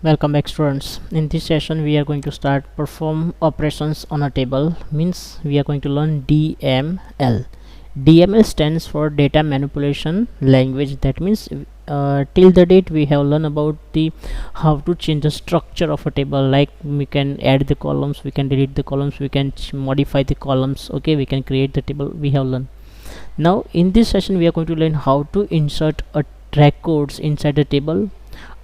Welcome back, students. In this session we are going to start perform operations on a table. Means we are going to learn DML. DML stands for data manipulation language. That means till the date we have learned about the how to change the structure of a table, like we can add the columns, we can delete the columns, we can modify the columns. Okay, we can create the table. We have learned. Now in this session we are going to learn how to insert a records inside the table.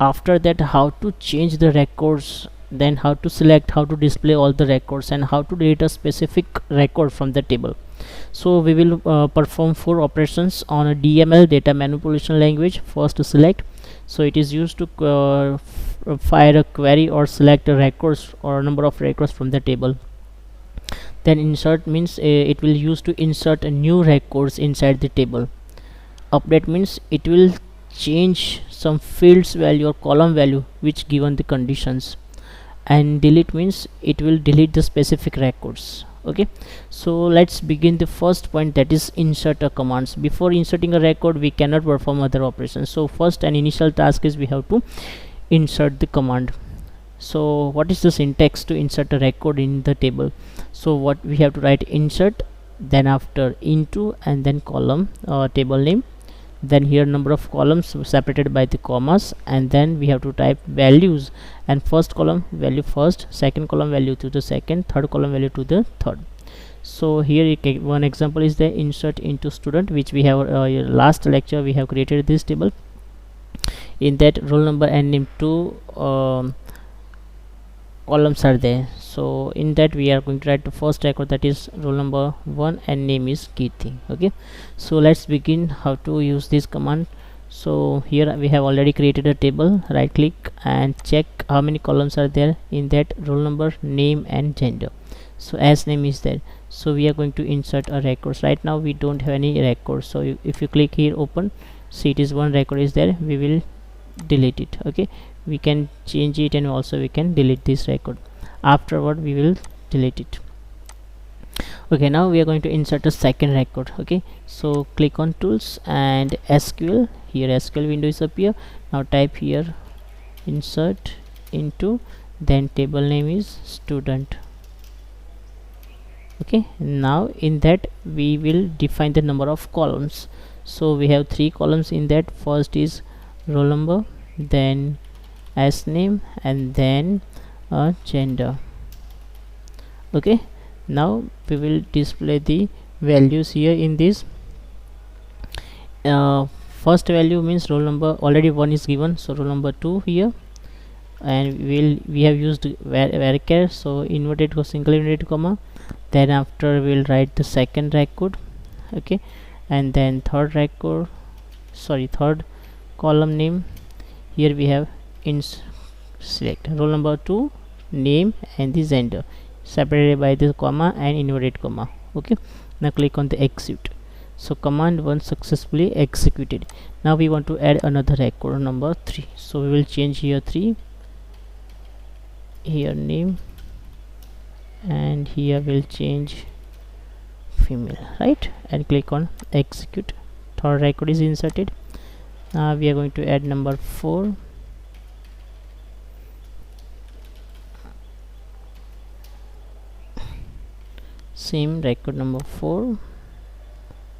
After that, how to change the records, then how to select, how to display all the records, and how to delete a specific record from the table. So we will perform four operations on a DML, data manipulation language. First, to select. So it is used to fire a query or select a records or number of records from the table. Then insert means it will use to insert a new records inside the table. Update means it will change some fields value or column value which given the conditions. And delete means it will delete the specific records. Okay, so let's begin the first point, that is insert a commands. Before inserting a record we cannot perform other operations, so first an initial task is we have to insert the command. So what is the syntax to insert a record in the table? So what we have to write, insert, then after into, and then column table name, then here number of columns separated by the commas, and then we have to type values, and first column value first, second column value to the second, third column value to the third. So here one example is the insert into student, which we have last lecture we have created this table. In that roll number and name two columns are there. So in that we are going to write the first record, that is roll number 1, and name is Kirti. Okay, so let's begin how to use this command. So here we have already created a table. Right click and check how many columns are there. In that, roll number, name, and gender. So as name is there, so we are going to insert a records. Right now we don't have any records, so if you click here open, see it is one record is there, we will delete it. Okay, we can change it, and also we can delete this record. Afterward we will delete it. Okay, now we are going to insert a second record. Okay, so click on tools and SQL. Here SQL window is appear. Now type here insert into, then table name is student. Okay, now in that we will define the number of columns. So we have three columns in that. First is roll number, then as name, and then gender. Okay, now we will display the values here in this. First value means roll number, already one is given, so roll number 2 here, and we have used varchar, so inverted or single inverted comma. Then after we'll write the second record. Okay, and then third column name. Here we have select roll number 2, name, and the gender separated by the comma and inverted comma. Okay, now click on the execute. So command 1 successfully executed. Now we want to add another record number 3, so we will change here 3, here name, and here we'll change female, right, and click on execute. Third record is inserted. Now we are going to add number 4, same record number 4.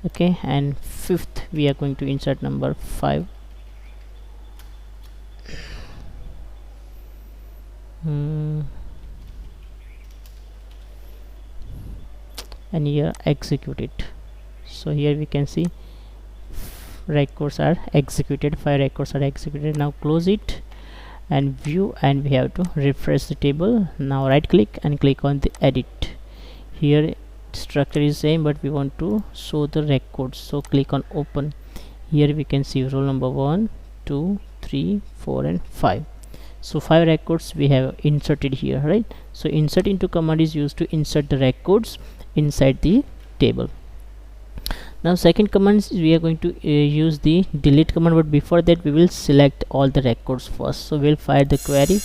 Okay, and fifth we are going to insert number 5. And here execute it. So here we can see records are executed, 5 records are executed. Now close it and view, and we have to refresh the table. Now right click and click on the edit. Here structure is same, but we want to show the records, so click on open. Here we can see roll number 1, 2, 3, 4, and 5. So 5 records we have inserted here, right? So insert into command is used to insert the records inside the table. Now second command is we are going to use the delete command, but before that we will select all the records first. So we'll fire the query,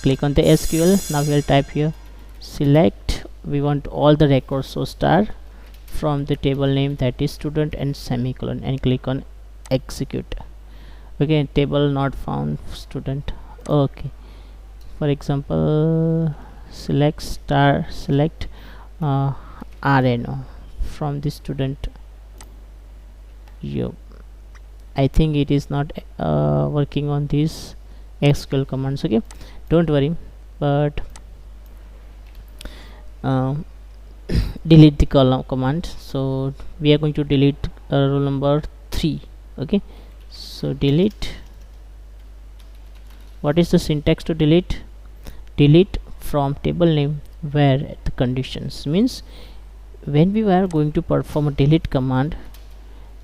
click on the SQL. Now we'll type here select, we want all the records, so star from the table name, that is student, and semicolon, and click on execute. Okay, table not found student. Okay, for example select RNO from the student. I think it is not working on these SQL commands. Okay, don't worry, but delete the column command. So we are going to delete roll number 3. Okay, so delete. What is the syntax to delete? Delete from table name where the conditions, means when we are going to perform a delete command,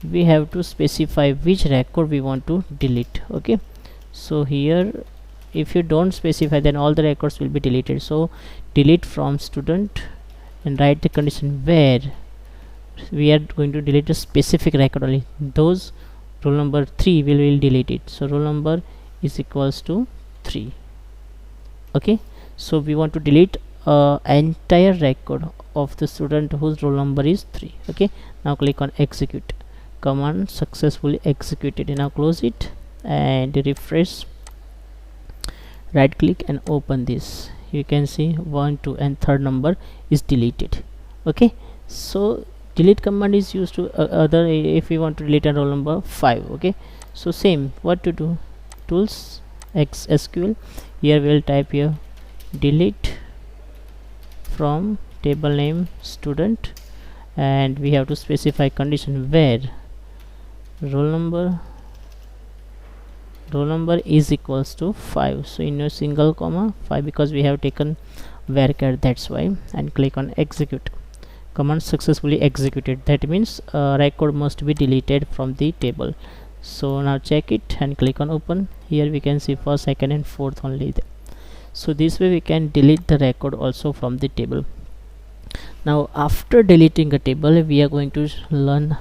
we have to specify which record we want to delete. Okay, so here if you don't specify, then all the records will be deleted. So delete from student and write the condition where we are going to delete a specific record only. Those roll number 3 will delete it. So roll number is equals to 3. Okay, so we want to delete entire record of the student whose roll number is 3. Okay, now click on execute. Command successfully executed. Now close it and refresh. Right click and open this. You can see 1, 2 and third number is deleted. Okay, so delete command is used to other if we want to delete a roll number 5. Okay, so same, what to do? Tools, SQL. Here we will type here delete from table name student, and we have to specify condition where roll number is equals to 5. So in a single comma 5, because we have taken varchar, that's why. And click on execute. Command successfully executed. That means record must be deleted from the table. So now check it and click on open. Here we can see first, second and fourth only there. So this way we can delete the record also from the table. Now after deleting a table, we are going to learn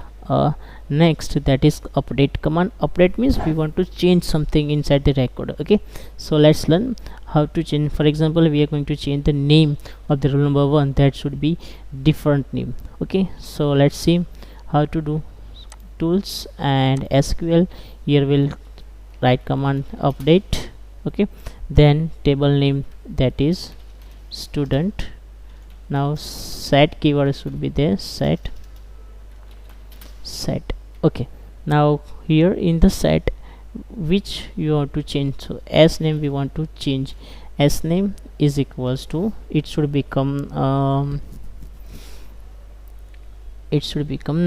next, that is update command. Update means we want to change something inside the record. Okay, so let's learn how to change. For example, we are going to change the name of the roll number 1. That should be different name. Okay, so let's see how to do. Tools and SQL. Here we'll write command update. Okay, then table name, that is student. Now set keyword should be there, set. Okay, now here in the set, which you want to change. So s name we want to change. S name is equals to, it should become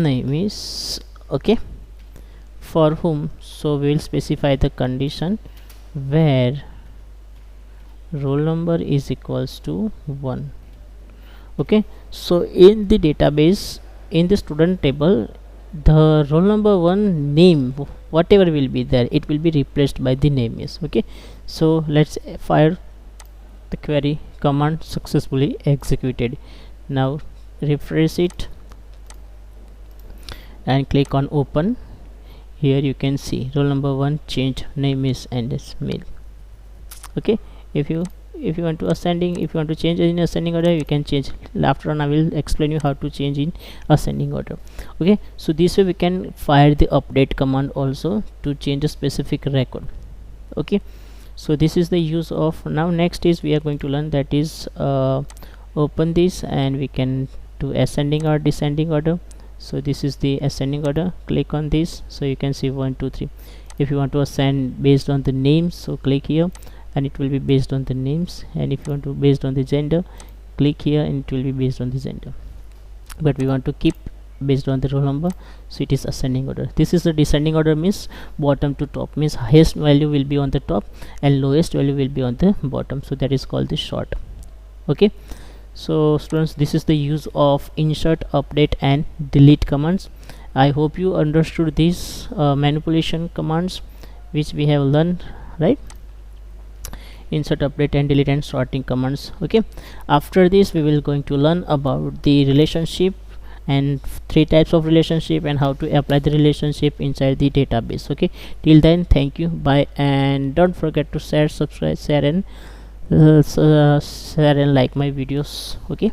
name is. Okay, for whom, so we will specify the condition where roll number is equals to 1. Okay, so in the database, in the student table, the roll number 1 name, whatever will be there, it will be replaced by the name is. Okay, so let's fire the query. Command successfully executed. Now refresh it and click on open. Here you can see roll number 1 changed, name is and is male. Okay, if you want to ascending, if you want to change in ascending order, you can change. Later on I will explain you how to change in ascending order. Okay, so this way we can fire the update command also to change a specific record. Okay, so this is the use of. Now next is we are going to learn, that is open this and we can do ascending or descending order. So this is the ascending order. Click on this, so you can see 1, 2, 3. If you want to ascend based on the names, so click here and it will be based on the names. And if you want to based on the gender, click here and it will be based on the gender. But we want to keep based on the roll number, so it is ascending order. This is the descending order, means bottom to top, means highest value will be on the top and lowest value will be on the bottom. So that is called the sort. Okay, so students, this is the use of insert, update and delete commands. I hope you understood these manipulation commands which we have learned, right? Insert, update and delete and sorting commands. Okay, after this we will going to learn about the relationship and 3 types of relationship and how to apply the relationship inside the database. Okay, till then, thank you, bye, and don't forget to share, subscribe, share and like my videos. Okay.